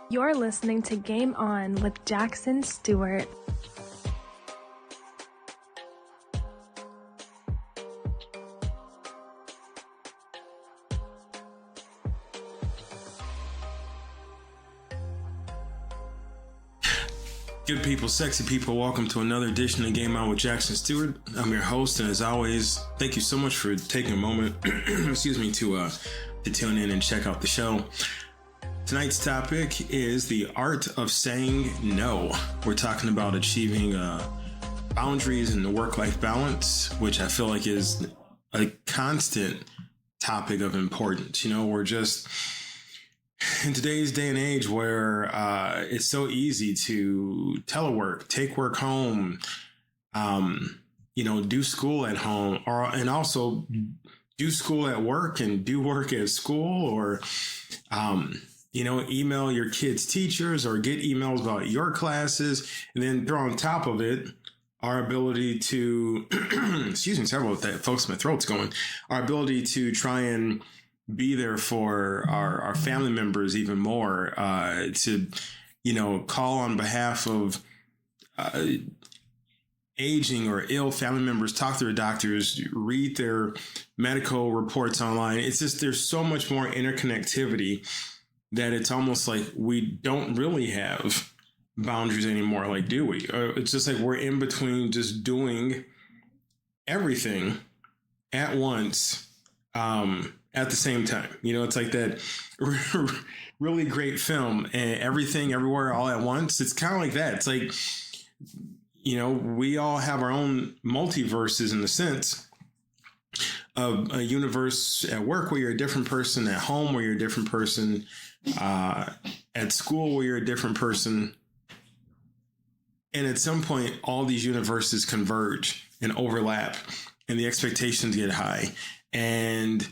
You're listening to Game On with Jackson Stuart. Good people, sexy people, welcome to another edition of Game On with Jackson Stuart. I'm your host, and as always, thank you so much for taking a moment, to tune in and check out the show. Tonight's topic is the art of saying no. We're talking about achieving boundaries and the work-life balance, which I feel like is a constant topic of importance. You know, we're just in today's day and age where it's so easy to telework, take work home, do school at home, and also do school at work and do work at school, or email your kids' teachers or get emails about your classes, and then throw on top of it our ability to, sorry about that, folks, my throat's going, our ability to try and be there for our family members even more, to, call on behalf of aging or ill family members, talk to their doctors, read their medical reports online. It's just, there's so much more interconnectivity that it's almost like we don't really have boundaries anymore. Like, do we? It's just like we're in between just doing everything at once, at the same time. It's like that really great film, and Everything Everywhere All at Once. It's kind of like that. It's like, we all have our own multiverses in the sense of a universe at work where you're a different person, at home where you're a different person, at school where you're a different person. And at some point, all these universes converge and overlap, and the expectations get high, and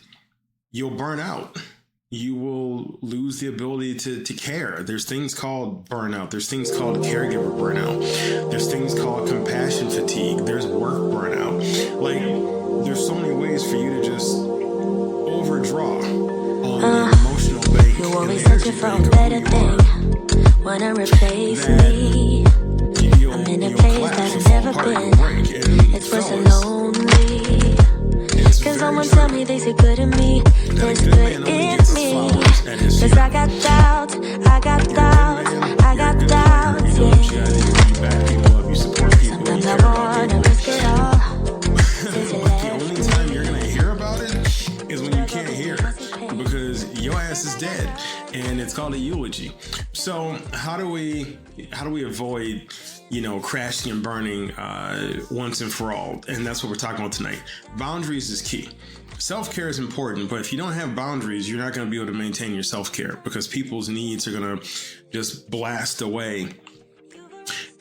you'll burn out. You will lose the ability to care. There's things called burnout. There's things called caregiver burnout. There's things called compassion fatigue. There's work burnout. Like, there's so many ways for you to just overdraw on the emotional bank. You're always searching for a better thing. Wanna replace me? I'm in a place that I've never been. It's worse than lonely. Can someone tell me they see good in me? There's good in me. Cause I got doubts, I got doubts, I got doubts, yeah. Sometimes I wanna risk it all. The only time you're gonna hear about it is when you can't hear, because your ass is dead, and it's called a eulogy. So how do we avoid, crashing and burning once and for all? And that's what we're talking about tonight. Boundaries is key. Self-care is important, but if you don't have boundaries, you're not going to be able to maintain your self-care, because people's needs are going to just blast away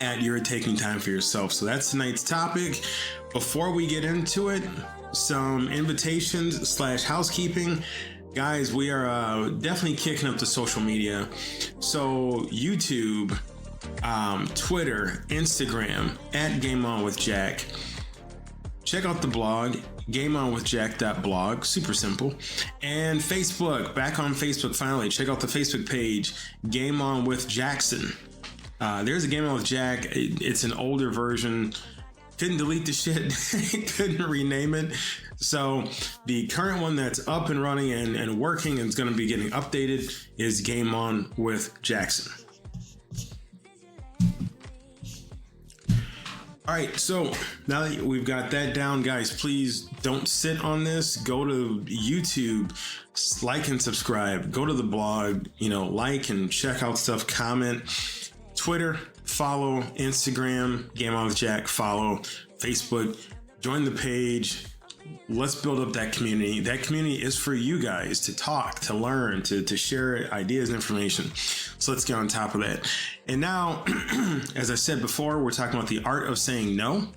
at your taking time for yourself. So that's tonight's topic. Before we get into it, some invitations / housekeeping. Guys, we are definitely kicking up the social media. So YouTube, Twitter, Instagram, at Game On with Jack. Check out the blog, gameonwithjack.blog, super simple. And Facebook, back on Facebook finally. Check out the Facebook page, Game On with Jackson. There's a Game On with Jack. It's an older version. Couldn't delete the shit, couldn't rename it. So the current one that's up and running and working and is going to be getting updated is Game On with Jackson. All right, so now that we've got that down, guys, please don't sit on this. Go to YouTube, like and subscribe. Go to the blog, like and check out stuff, comment. Twitter, follow. Instagram, Game On with Jack, follow. Facebook, join the page. Let's build up that community. That community is for you guys to talk, to learn, to share ideas and information. So let's get on top of that. And now, as I said before, we're talking about the art of saying no.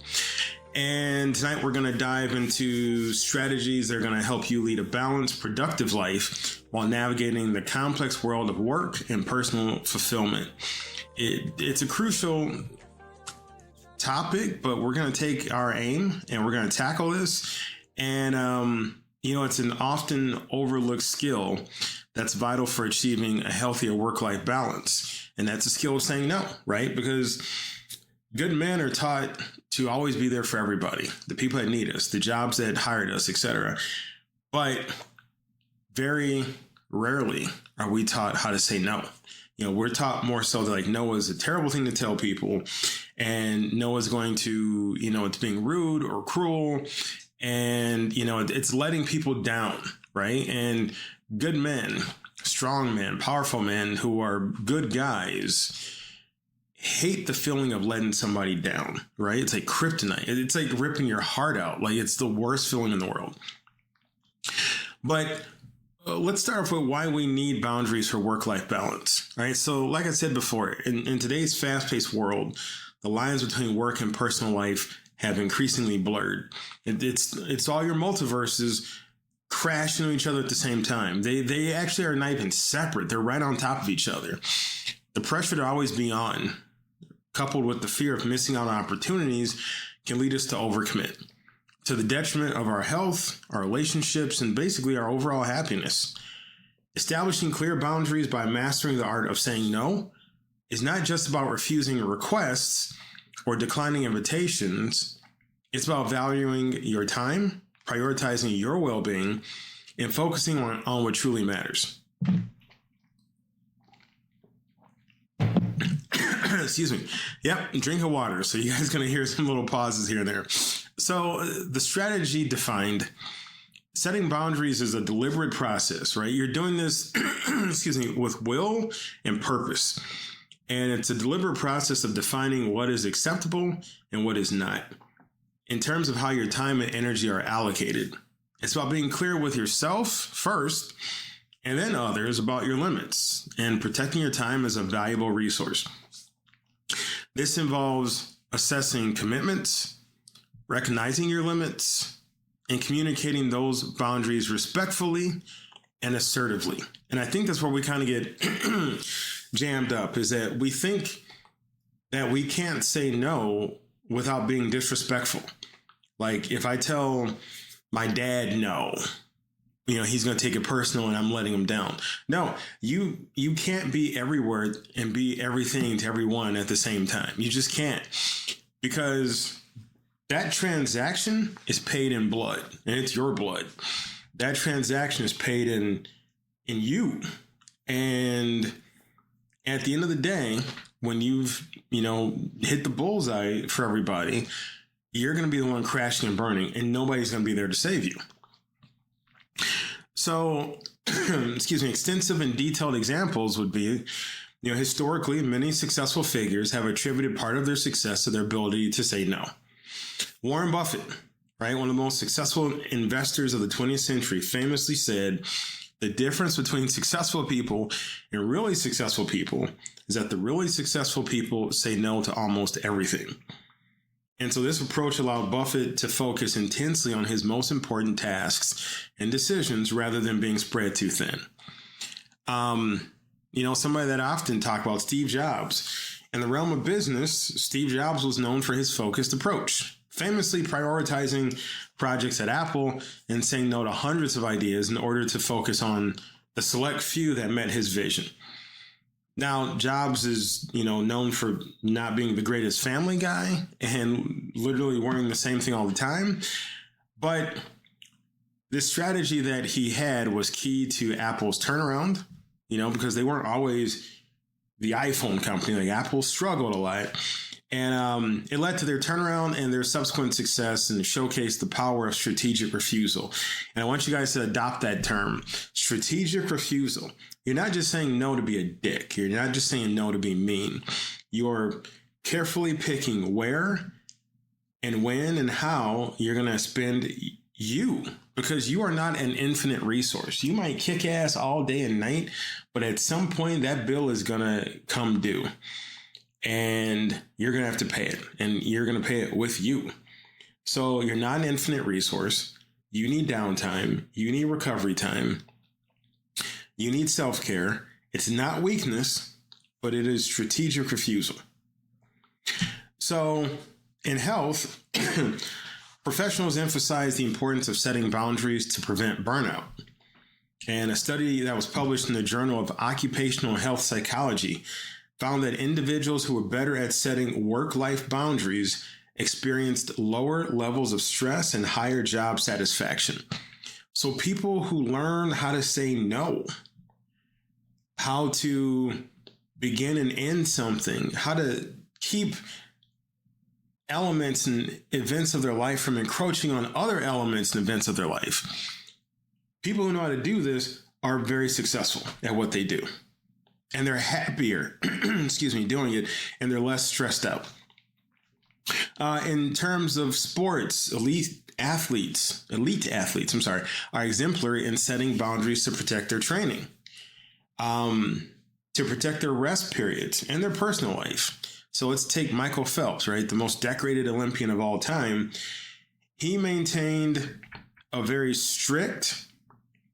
And tonight we're going to dive into strategies that are going to help you lead a balanced, productive life while navigating the complex world of work and personal fulfillment. It's a crucial topic, but we're going to take our aim and we're going to tackle this. And it's an often overlooked skill that's vital for achieving a healthier work-life balance. And that's a skill of saying no, right? Because good men are taught to always be there for everybody, the people that need us, the jobs that hired us, etc. But very rarely are we taught how to say no. We're taught more so that like no is a terrible thing to tell people, and no is going to, it's being rude or cruel, and it's letting people down, right? And good men, strong men, powerful men who are good guys hate the feeling of letting somebody down, right? It's like kryptonite. It's like ripping your heart out. Like it's the worst feeling in the world. But let's start off with why we need boundaries for work-life balance, right? So like I said before, in today's fast-paced world, the lines between work and personal life have increasingly blurred. It's all your multiverses crashing into each other at the same time. They actually are not even separate. They're right on top of each other. The pressure to always be on, coupled with the fear of missing out on opportunities, can lead us to overcommit, to the detriment of our health, our relationships, and basically our overall happiness. Establishing clear boundaries by mastering the art of saying no is not just about refusing requests or declining invitations. It's about valuing your time, prioritizing your well-being, and focusing on what truly matters. Excuse me. Yep, drink of water. So you guys are going to hear some little pauses here and there. So the strategy defined, setting boundaries is a deliberate process, right? You're doing this, excuse me, with will and purpose. And it's a deliberate process of defining what is acceptable and what is not, in terms of how your time and energy are allocated. It's about being clear with yourself first, and then others about your limits, and protecting your time as a valuable resource. This involves assessing commitments, recognizing your limits, and communicating those boundaries respectfully and assertively. And I think that's where we kind of get jammed up, is that we think that we can't say no without being disrespectful. Like if I tell my dad no, he's going to take it personal and I'm letting him down. No, you can't be everywhere and be everything to everyone at the same time. You just can't, because that transaction is paid in blood, and it's your blood. That transaction is paid in you. And at the end of the day, when you've, hit the bullseye for everybody, you're going to be the one crashing and burning, and nobody's going to be there to save you. So, extensive and detailed examples would be, historically, many successful figures have attributed part of their success to their ability to say no. Warren Buffett, right, one of the most successful investors of the 20th century, famously said, the difference between successful people and really successful people is that the really successful people say no to almost everything. And so this approach allowed Buffett to focus intensely on his most important tasks and decisions rather than being spread too thin. Somebody that I often talk about, Steve Jobs. In the realm of business, Steve Jobs was known for his focused approach, famously prioritizing projects at Apple and saying no to hundreds of ideas in order to focus on the select few that met his vision. Now, Jobs is, known for not being the greatest family guy and literally wearing the same thing all the time. But this strategy that he had was key to Apple's turnaround, because they weren't always the iPhone company. Like Apple struggled a lot. And it led to their turnaround and their subsequent success, and showcased the power of strategic refusal. And I want you guys to adopt that term, strategic refusal. You're not just saying no to be a dick. You're not just saying no to be mean. You're carefully picking where and when and how you're going to spend you, because you are not an infinite resource. You might kick ass all day and night, but at some point that bill is going to come due. And you're going to have to pay it, and you're going to pay it with you. So you're not an infinite resource. You need downtime. You need recovery time. You need self-care. It's not weakness, but it is strategic refusal. So in health, Professionals emphasize the importance of setting boundaries to prevent burnout. And a study that was published in the Journal of Occupational Health Psychology found that individuals who were better at setting work-life boundaries experienced lower levels of stress and higher job satisfaction. So people who learn how to say no, how to begin and end something, how to keep elements and events of their life from encroaching on other elements and events of their life. People who know how to do this are very successful at what they do. And they're happier, doing it, and they're less stressed out. In terms of sports, elite athletes, are exemplary in setting boundaries to protect their training, to protect their rest periods and their personal life. So let's take Michael Phelps, right? The most decorated Olympian of all time. He maintained a very strict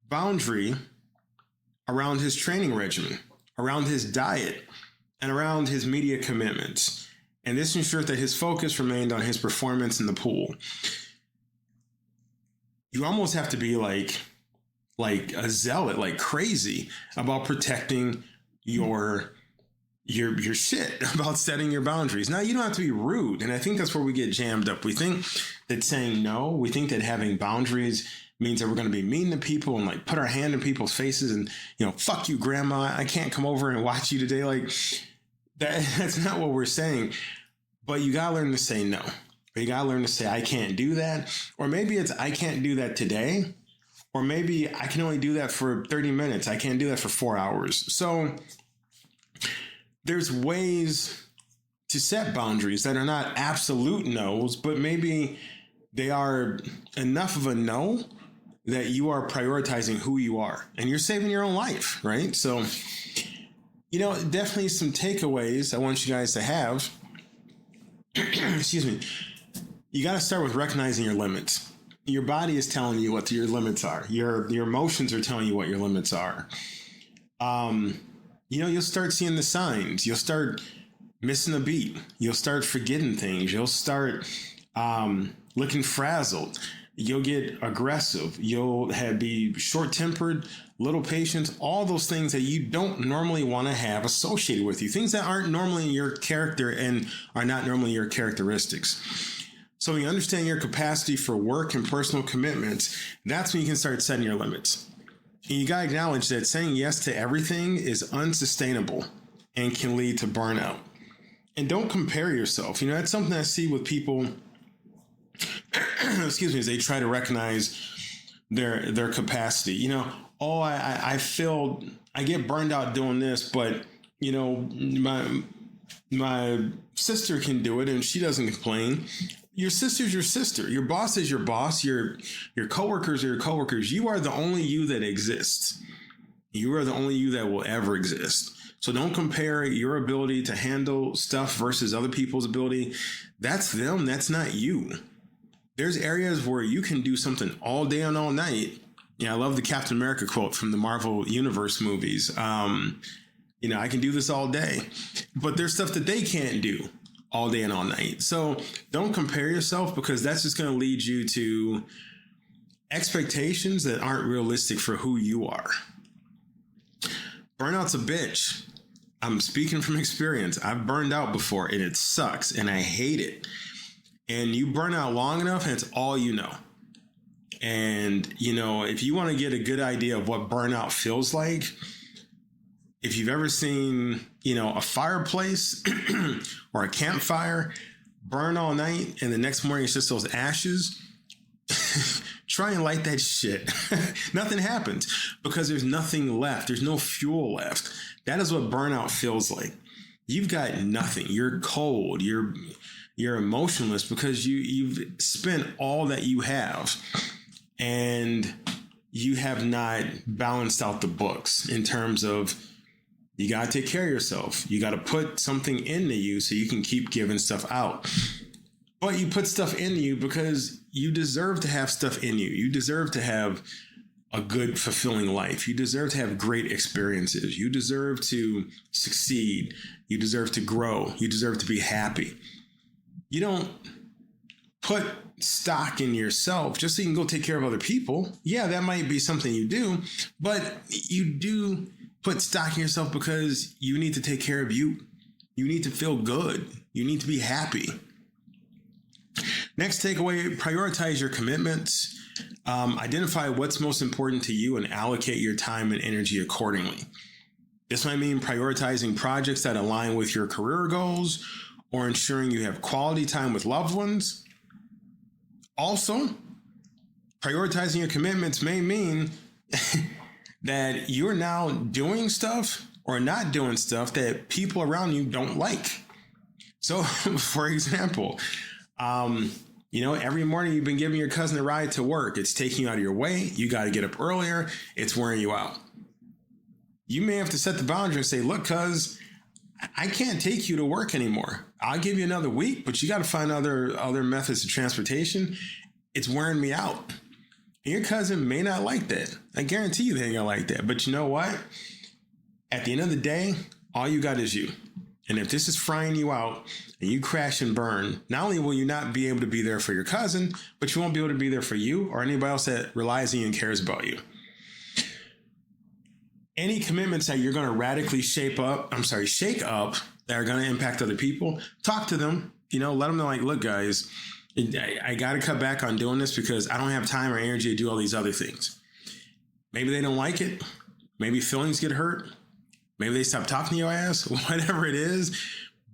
boundary around his training regimen, around his diet, and around his media commitments. And this ensured that his focus remained on his performance in the pool. You almost have to be like a zealot, like crazy about protecting your shit, about setting your boundaries. Now, you don't have to be rude. And I think that's where we get jammed up. We think that saying no, we think that having boundaries means that we're going to be mean to people and like put our hand in people's faces and, fuck you, grandma, I can't come over and watch you today. Like that's not what we're saying. But you got to learn to say no. Or you got to learn to say, I can't do that. Or maybe it's, I can't do that today. Or maybe I can only do that for 30 minutes. I can't do that for 4 hours. So there's ways to set boundaries that are not absolute no's, but maybe they are enough of a no that you are prioritizing who you are and you're saving your own life, right? So, definitely some takeaways I want you guys to have. Excuse me. You got to start with recognizing your limits. Your body is telling you what your limits are. Your emotions are telling you what your limits are. You'll start seeing the signs. You'll start missing a beat. You'll start forgetting things. You'll start looking frazzled. You'll get aggressive. You'll be short-tempered, little patient, all those things that you don't normally want to have associated with you. Things that aren't normally in your character and are not normally your characteristics. So when you understand your capacity for work and personal commitments, that's when you can start setting your limits. And you got to acknowledge that saying yes to everything is unsustainable and can lead to burnout. And don't compare yourself. That's something I see with people, as they try to recognize their capacity. I failed, I get burned out doing this, but, my sister can do it and she doesn't complain. Your sister's your sister. Your boss is your boss. Your coworkers are your coworkers. You are the only you that exists. You are the only you that will ever exist. So don't compare your ability to handle stuff versus other people's ability. That's them. That's not you. There's areas where you can do something all day and all night. I love the Captain America quote from the Marvel Universe movies. I can do this all day, but there's stuff that they can't do all day and all night. So don't compare yourself, because that's just going to lead you to expectations that aren't realistic for who you are. Burnout's a bitch. I'm speaking from experience. I've burned out before and it sucks and I hate it. And you burn out long enough and it's all you know. And, if you want to get a good idea of what burnout feels like, if you've ever seen, a fireplace or a campfire burn all night and the next morning it's just those ashes, try and light that shit. Nothing happens because there's nothing left. There's no fuel left. That is what burnout feels like. You've got nothing. You're cold. You're emotionless because you've spent all that you have and you have not balanced out the books in terms of you got to take care of yourself. You got to put something into you so you can keep giving stuff out. But you put stuff into you because you deserve to have stuff in you. You deserve to have a good, fulfilling life. You deserve to have great experiences. You deserve to succeed. You deserve to grow. You deserve to be happy. You don't put stock in yourself just so you can go take care of other people. Yeah, that might be something you do, but you do put stock in yourself because you need to take care of you. You need to feel good. You need to be happy. Next takeaway, prioritize your commitments. Identify what's most important to you and allocate your time and energy accordingly. This might mean prioritizing projects that align with your career goals or ensuring you have quality time with loved ones. Also, prioritizing your commitments may mean that you're now doing stuff or not doing stuff that people around you don't like. So, for example, every morning you've been giving your cousin a ride to work. It's taking you out of your way. You got to get up earlier. It's wearing you out. You may have to set the boundary and say, look, cuz I can't take you to work anymore. I'll give you another week, but you got to find other methods of transportation. It's wearing me out. And your cousin may not like that. I guarantee you they ain't gonna like that. But you know what? At the end of the day, all you got is you. And if this is frying you out and you crash and burn, not only will you not be able to be there for your cousin, but you won't be able to be there for you or anybody else that relies on you and cares about you. Any commitments that you're going to radically shake up that are going to impact other people, talk to them, let them know, like, look, guys, I got to cut back on doing this because I don't have time or energy to do all these other things. Maybe they don't like it. Maybe feelings get hurt. Maybe they stop talking to your ass, whatever it is.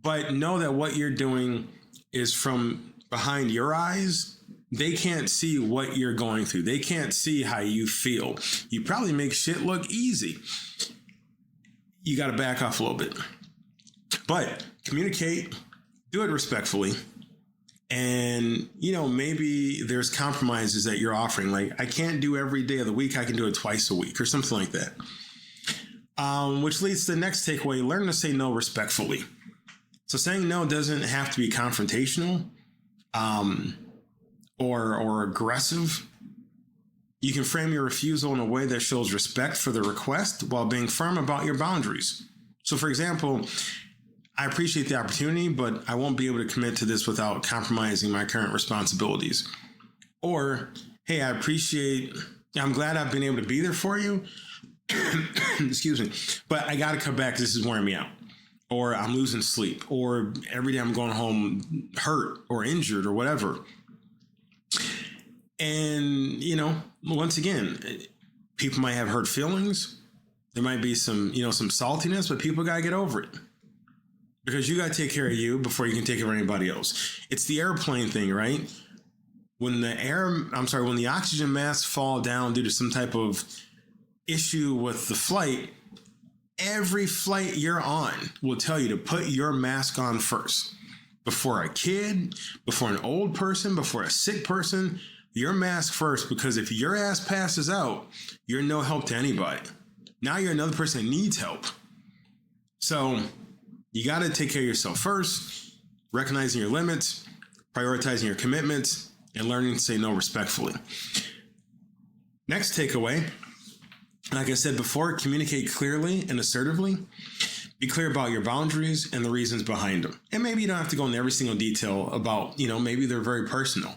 But know that what you're doing is from behind your eyes. They can't see what you're going through. They can't see how you feel. You probably make shit look easy. You got to back off a little bit. But communicate, do it respectfully. And, maybe there's compromises that you're offering. Like, I can't do every day of the week. I can do it twice a week or something like that. Which leads to the next takeaway. Learn to say no respectfully. So saying no doesn't have to be confrontational or aggressive. You can frame your refusal in a way that shows respect for the request while being firm about your boundaries. So, for example, I appreciate the opportunity, but I won't be able to commit to this without compromising my current responsibilities. Or, hey, I'm glad I've been able to be there for you. Excuse me, but I got to come back. This is wearing me out. Or I'm losing sleep. Or every day I'm going home hurt or injured or whatever. And, once again, people might have hurt feelings. There might be some saltiness, but people got to get over it. Because you got to take care of you before you can take care of anybody else. It's the airplane thing, right? When the oxygen masks fall down due to some type of issue with the flight, every flight you're on will tell you to put your mask on first. Before a kid, before an old person, before a sick person, your mask first, because if your ass passes out, you're no help to anybody. Now you're another person that needs help. So you got to take care of yourself first, recognizing your limits, prioritizing your commitments, and learning to say no respectfully. Next takeaway, like I said before, communicate clearly and assertively. Be clear about your boundaries and the reasons behind them. And maybe you don't have to go into every single detail about, maybe they're very personal.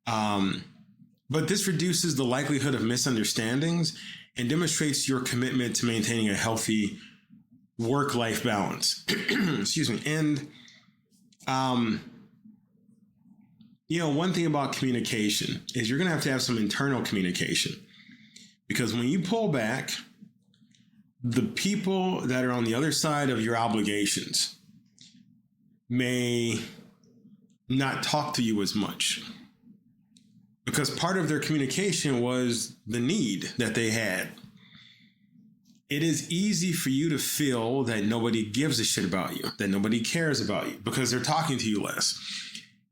But this reduces the likelihood of misunderstandings and demonstrates your commitment to maintaining a healthy work-life balance. Excuse me. And, one thing about communication is you're going to have some internal communication. Because when you pull back, the people that are on the other side of your obligations may not talk to you as much. Because part of their communication was the need that they had. It is easy for you to feel that nobody gives a shit about you, that nobody cares about you, because they're talking to you less.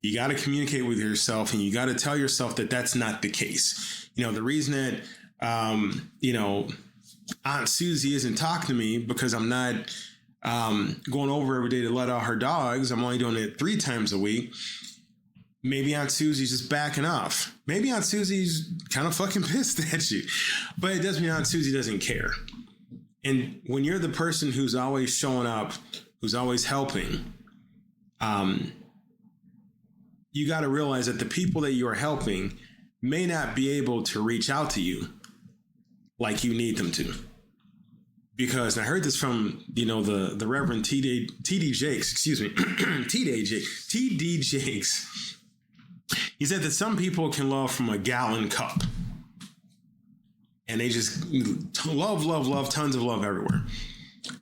You got to communicate with yourself, and you got to tell yourself that that's not the case. The reason that, Aunt Susie isn't talking to me because I'm not going over every day to let out her dogs. I'm only doing it 3 times a week. Maybe Aunt Susie's just backing off. Maybe Aunt Susie's kind of fucking pissed at you. But it doesn't mean Aunt Susie doesn't care. And when you're the person who's always showing up, who's always helping, you got to realize that the people that you are helping may not be able to reach out to you like you need them to. Because I heard this from, the Reverend T.D. Jakes, T.D. Jakes. He said that some people can love from a gallon cup. And they just love, tons of love everywhere.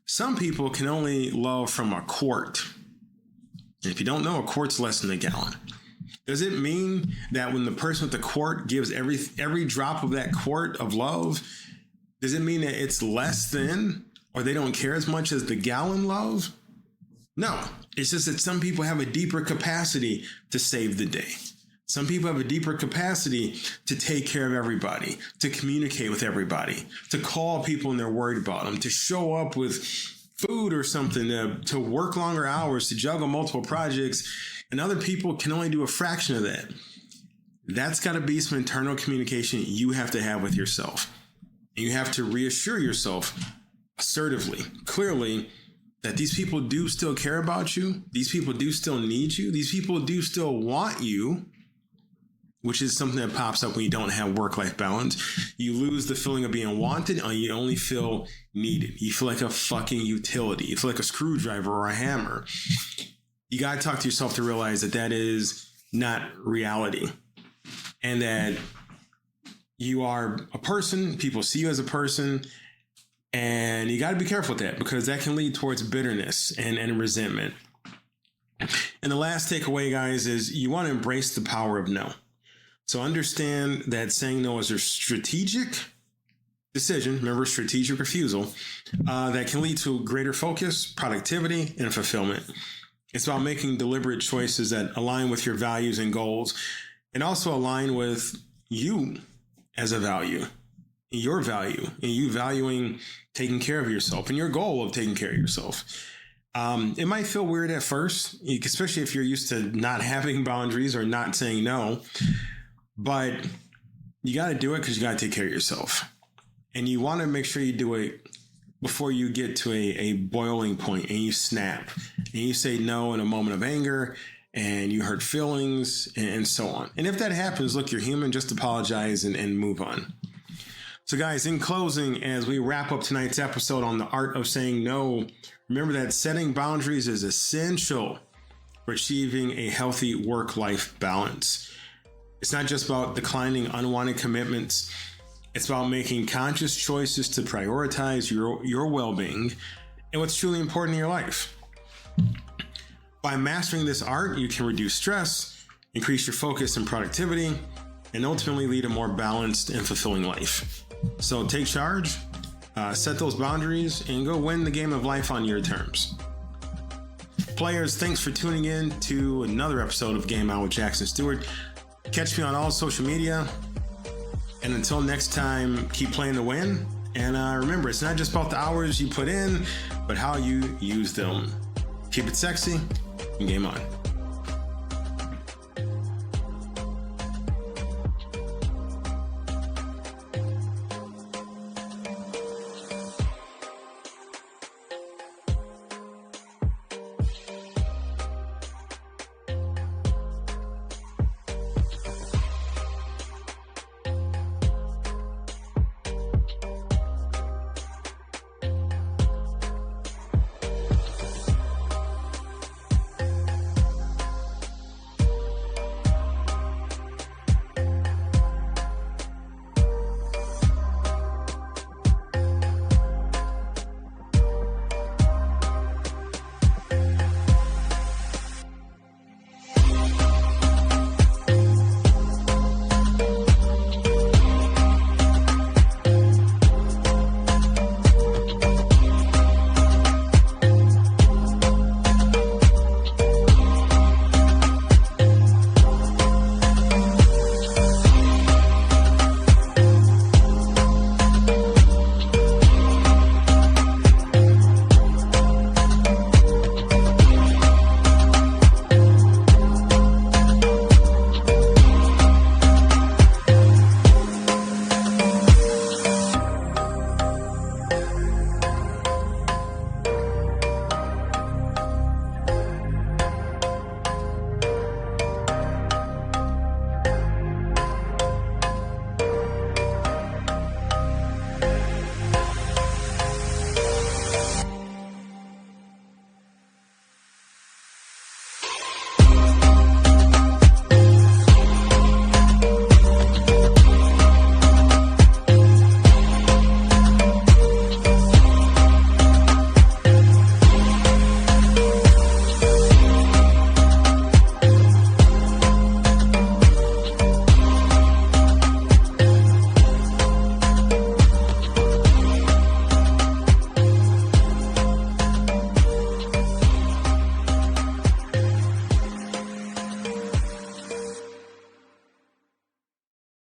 Some people can only love from a quart. And if you don't know, a quart's less than a gallon. Does it mean that when the person with the quart gives every drop of that quart of love, does it mean that it's less than, or they don't care as much as the gallon love? No, it's just that some people have a deeper capacity to save the day. Some people have a deeper capacity to take care of everybody, to communicate with everybody, to call people when they're worried about them, to show up with food or something, to work longer hours, to juggle multiple projects. And other people can only do a fraction of that. That's got to be some internal communication you have to have with yourself. And you have to reassure yourself assertively, clearly, that these people do still care about you. These people do still need you. These people do still want you, which is something that pops up when you don't have work-life balance. You lose the feeling of being wanted, and you only feel needed. You feel like a fucking utility. You feel like a screwdriver or a hammer. You got to talk to yourself to realize that that is not reality, and that you are a person. People see you as a person, and you got to be careful with that, because that can lead towards bitterness and resentment. And the last takeaway, guys, is you want to embrace the power of no. So understand that saying no is a strategic decision. Remember, strategic refusal that can lead to greater focus, productivity, and fulfillment. It's about making deliberate choices that align with your values and goals, and also align with you as a value, your value, and you valuing taking care of yourself and your goal of taking care of yourself. It might feel weird at first, especially if you're used to not having boundaries or not saying no, but you got to do it because you got to take care of yourself. And you want to make sure you do it before you get to a boiling point and you snap and you say no in a moment of anger and you hurt feelings and so on. And if that happens, look, you're human, just apologize and move on. So guys, in closing, as we wrap up tonight's episode on the art of saying no, remember that setting boundaries is essential for achieving a healthy work-life balance. It's not just about declining unwanted commitments. It's about making conscious choices to prioritize your well-being and what's truly important in your life. By mastering this art, you can reduce stress, increase your focus and productivity, and ultimately lead a more balanced and fulfilling life. So take charge, set those boundaries, and go win the game of life on your terms. Players, thanks for tuning in to another episode of Game On with Jackson Stuart. Catch me on all social media. And until next time, keep playing to win. And remember, it's not just about the hours you put in, but how you use them. Keep it sexy and game on.